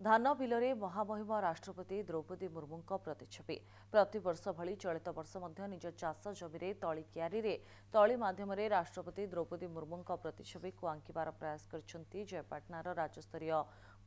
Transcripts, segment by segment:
धान बिलरे महामहिम राष्ट्रपति द्रौपदी मुर्मू प्रतिच्छबि प्रतिवर्ष भली चलित वर्ष निज चाष जमी तली क्यारी तली मध्यम राष्ट्रपति द्रौपदी मुर्मू प्रतिच्छबि को आंकिबार प्रयास करछन्ती जयपाटनार राज्यस्तरीय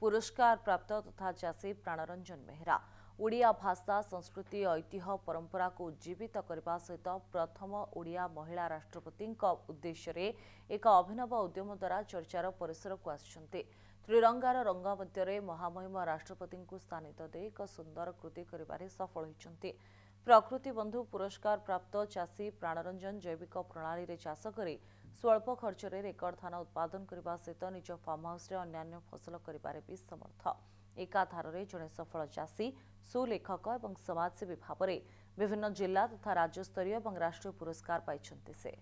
पुरस्कार प्राप्त तथा चाषी प्राणरंजन बेहेरा। ओडिया भाषा संस्कृति ऐतिह्य परंपरा को उज्जीवित करने सहित प्रथम ओडिया महिला राष्ट्रपति उद्देश्य एक अभिनव उद्यम द्वारा चर्चार परिसर को आसिछन्ती। त्रिरंगार रंग मध्य महामहिम राष्ट्रपति को स्थानित दे एक सुंदर कृति कर सफल होती। प्रकृति बंधु पुरस्कार प्राप्त चाषी प्राणरंजन जैविक प्रणाली चाष कर स्वल्प खर्च रेकर्ड धान उत्पादन करने सहित निज फार्म हाउस अन्य फसल कर समर्थ। एकाधार जड़े सफल चाषी सुलेखक और समाजसेवी भाव में विभिन्न जिला तथा राज्यस्तरीय और राष्ट्रीय पुरस्कार पाइछन्ति से।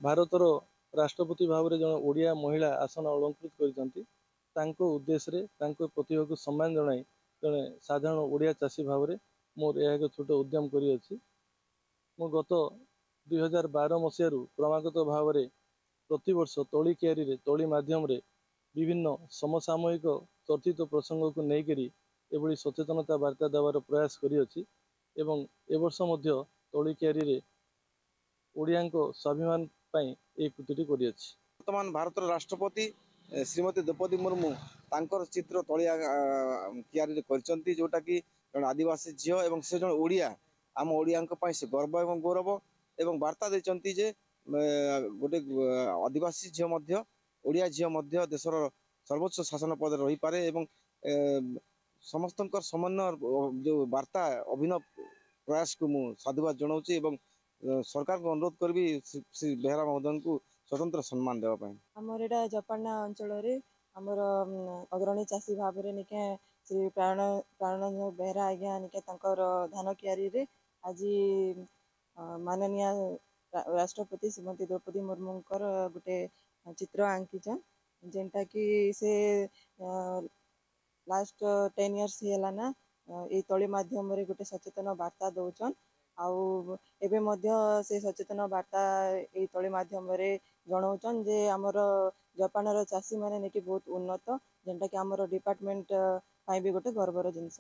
भारतर राष्ट्रपति भाव में जन ओडिया महिला आसन अलंकृत कर उद्देश्य प्रतिभा को सम्मान जनाई जड़े साधारण ओडिया चाषी भाव में मोर यह एक छोट उद्यम करी मु गत 2012 मसीह क्रमागत भाव में प्रतिवर्ष तली क्यारी तली मध्यम विभिन्न समसामयिक चर्चित प्रसंग को लेकर एभली सचेतनता वार्ता देवार प्रयास करी एवर्ष तली क्यारी ओडिया स्वाभिमान कृति कर। वर्तमान भारत राष्ट्रपति श्रीमती द्रौपदी मुर्मू तांकर चित्र तलिया क्यारी करचंती जोटा कि जन आदिवासी झील और से जन ओडिया आम ओडिया से गर्व और गौरव और वार्ता देचंती जे गोटे आदिवासी झील ओडिया झील देशर सर्वोच्च शासन पद रही पारे एवं समस्त समन्वय जो वार्ता अभिनव प्रयास को मु साधुवाद जनाऊँगी और सरकार को अनुरोध करी श्री बेहरा महोदय को स्वतंत्र सम्मान देवाई। आमर यहाँ जयपाटना अंचल आमर अग्रणी चाषी भाव में निके श्री प्राणरंजन बेहरा आज्ञा निके धान क्यारी आज माननीय राष्ट्रपति श्रीमती द्रौपदी मुर्मू गोटे चित्र आंकीचन जेनटा कि से लास्ट 10 years है ये तली मध्यम गोटे सचेतन वार्ता दौचन आउ एबे मध्य से सचेतन वार्ता ये तली मध्यम जनाऊन जे आमर जयपाटनार चाषी मैंने बहुत उन्नत जेनटा कि आमर डिपार्टमेंट भी गोटे गर्वर जिनस।